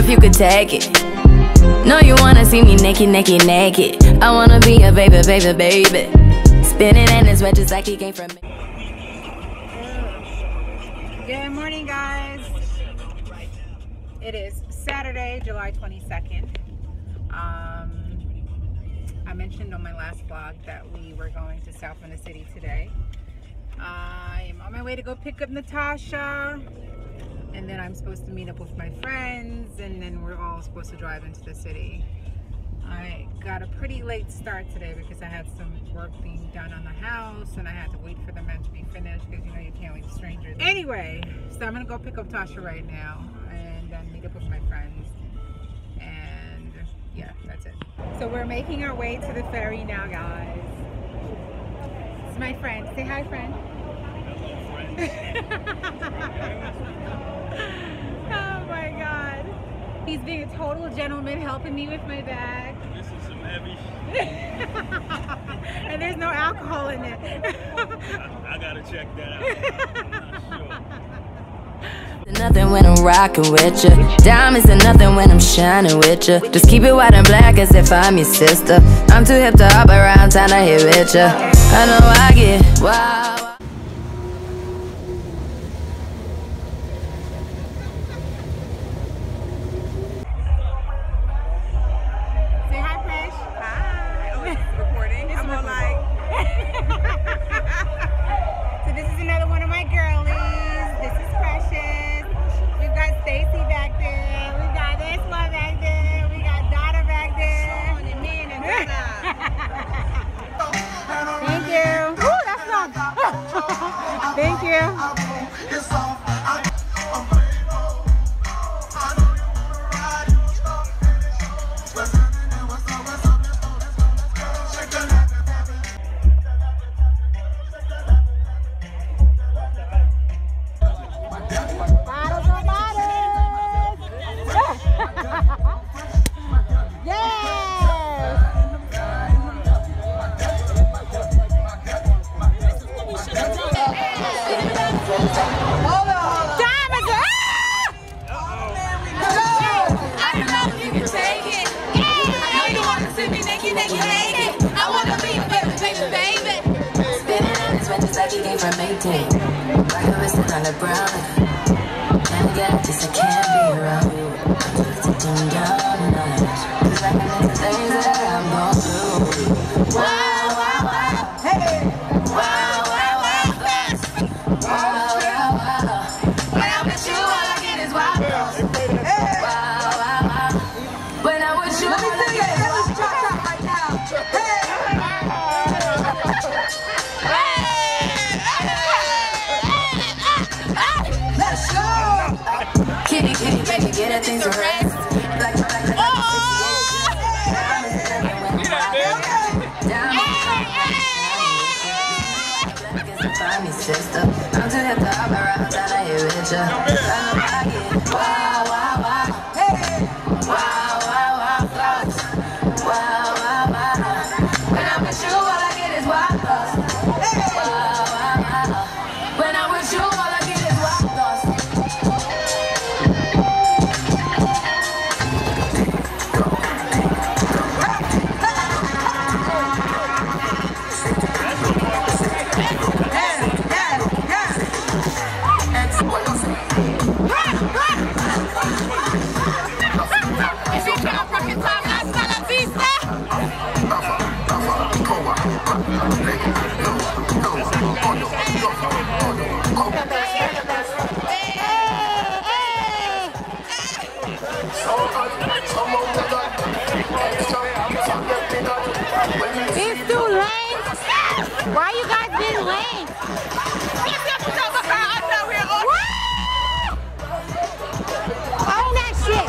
if you could take it. No, you wanna see me naked, naked, naked. I wanna be a baby, baby, baby. Spinning in his red just like he came from me. Good morning, guys. It is Saturday, July 22nd. I mentioned on my last vlog that we were going to South Winter City today. I am on my way to go pick up Natasha, and then I'm supposed to meet up with my friends, and then we're all supposed to drive into the city. I got a pretty late start today because I had some work being done on the house, and I had to wait for the men to be finished because you know you can't wait for strangers. Anyway, so I'm gonna go pick up Tasha right now and then meet up with my friends, and yeah, that's it. So we're making our way to the ferry now, guys. It's my friend. Say hi, friend. Oh my God. He's being a total gentleman, helping me with my bag. This is some heavy And there's no alcohol in it. I gotta check that out. I'm not sure. Nothing when I'm rocking with ya. Diamonds and nothing when I'm shining with ya. Just keep it white and black as if I'm your sister. I'm too hip to hop around, time to hit with ya. I know I get wild. Say hi, Fresh. Hi. Oh, it's recording. I'm all like. So this is another one of my girlies. This is Precious. We've got Stacy back there. We got this one back there. We got Dada back there. Thank you. Ooh, that's not. Thank you. From 18, like a wrist on the brown. And again, just I can't be around you. I'm just sitting down and all that. Cause I can make the things that I'm going through. Wow, wow, wow. Hey! Wow, wow, wow. Wow, wow, wow. When I'm with you, all I get is wild thoughts. Wow, wow, wow. When I'm with you, let me sing it. Let's drop that right now. Hey! Kitty, kitty, baby, get her things to rest. Black, black, black, sister. I'm too hip to hop around, trying to hit with ya. Wow, wow, wow. Hey. Wow, wow, wow, thoughts. Wow, wow, wow. When I'm with you, all I get is wild thoughts. Wow, wow, wow. When I'm with you, all I get is wild thoughts. It's too late. Why you guys being late? Own that shit.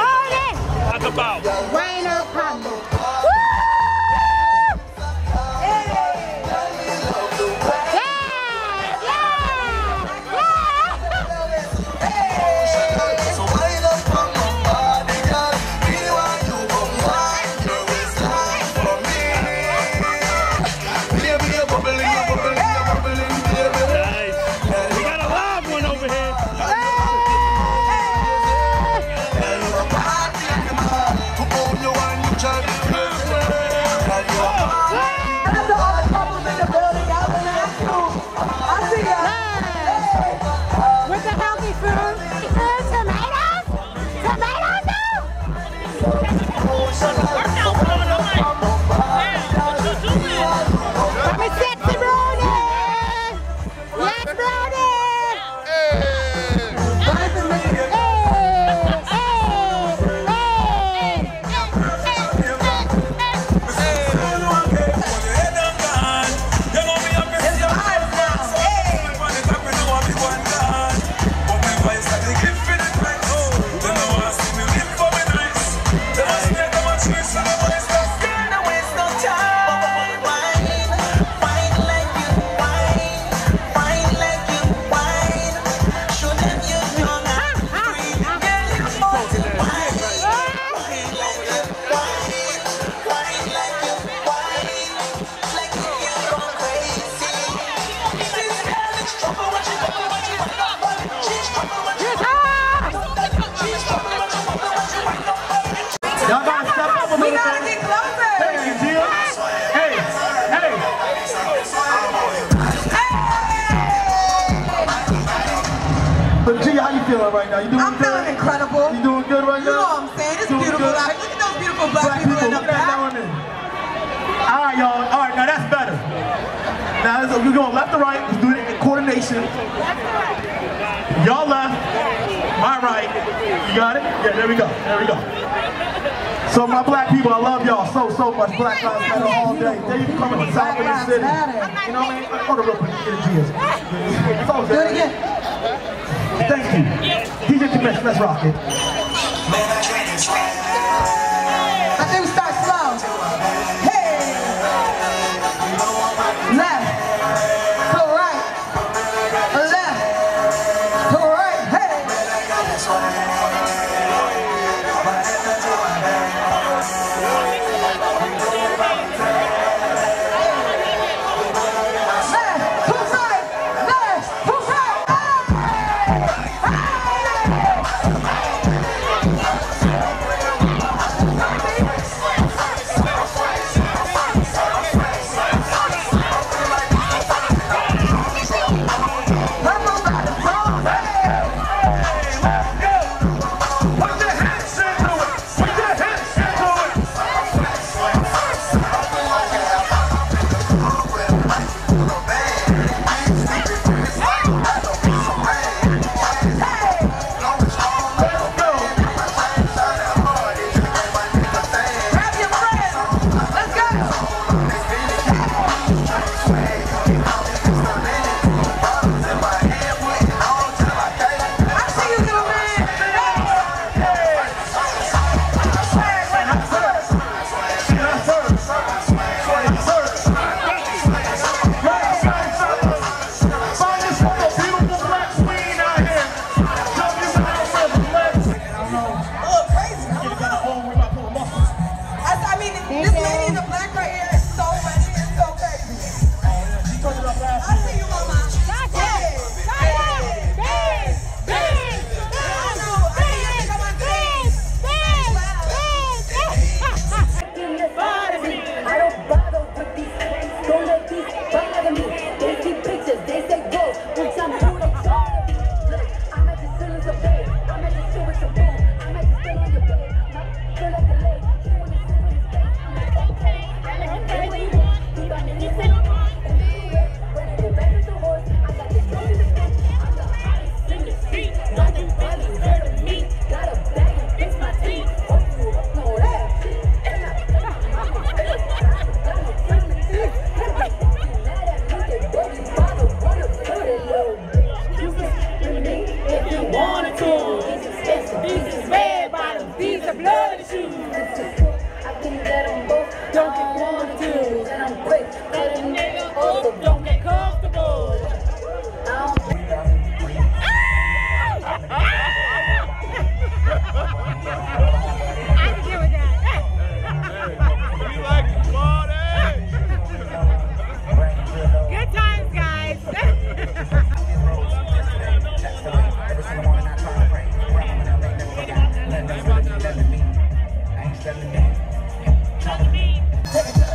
Own it. Talk about. Rain or pop. Nice. We got a live one over here. you feeling right now? You doing I'm good? feeling incredible. You doing good right now? You know what I'm saying? It's doing beautiful good? out here. Look at those beautiful black people in the Look at that back. down there. All right, y'all. All right, now that's better. Now we're going left to right. Let's do it in coordination. Y'all left, my right. You got it? Yeah, there we go. There we go. So my black people, I love y'all so much. Black Lives Matter all day. They even coming to South of the city. You know what I mean? I want to real quick energy. Do it again. Thank you. DJ Commish, let's rock it. I think we start slow. Hey! Left. To right. Left. To right. Hey! This lady in the black right here is so funny and so crazy. I see you, mama. I don't bother with these things. Don't let these bother me. They see pictures, they say go. Which I'm who they try to be. Look, I might just sit in some bed. I might just chill with some boom. I might just stay on your bed. Might feel like a leg. You wanna sit on his face. I'm like, okay. What do you want? You got me sit on mine. Ready to go back with the horse. I got the drum in the back. I'm the hottest in the street. Nothing funny, heard of me. Got a bag and fix my teeth. Oh, you know that. These is red bottoms, these are bloody shoes. I think that I'm both, don't get one or two, and I'm quick, but a nigga also Don't get comfortable. I can deal with that. You like to party? Good times, guys. Take it to the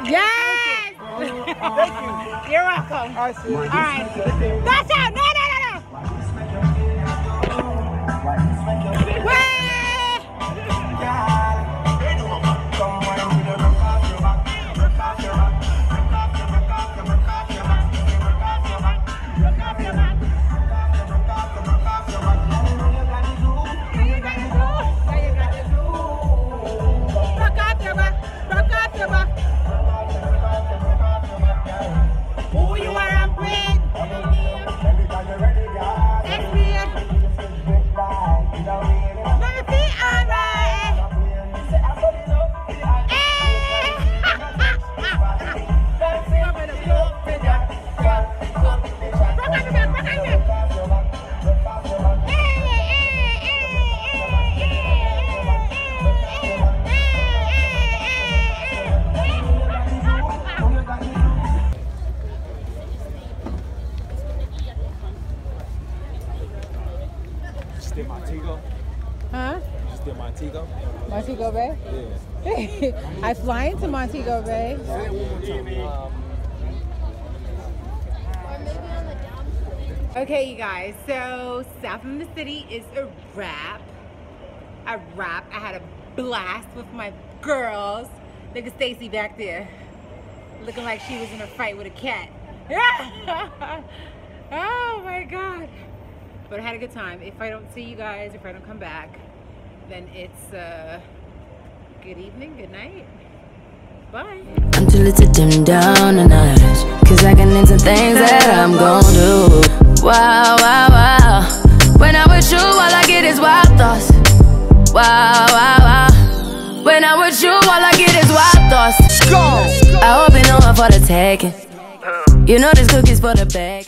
Yes! Thank you. You're welcome. All right, sis. All right. That's out. No. Way! Who you are, I'm great. Montego? Huh? Just did Montego? Montego Bay? Yeah. I fly into Montego Bay. Okay, you guys, so South in the City is a wrap. I had a blast with my girls. Look at Stacy back there, looking like she was in a fight with a cat. Oh my God. But I had a good time. If I don't see you guys, if I don't come back, then it's good evening, good night. Bye. I'm too little to dim down the night, cause I can into things that I'm gon' do. Wow, wow, wow. When I'm with you, all I get is wild thoughts. Wow, wow, wow. When I'm with you, all I get is wild thoughts. Go. I hope you know I'm for the taking. You know this cookie's for the bag.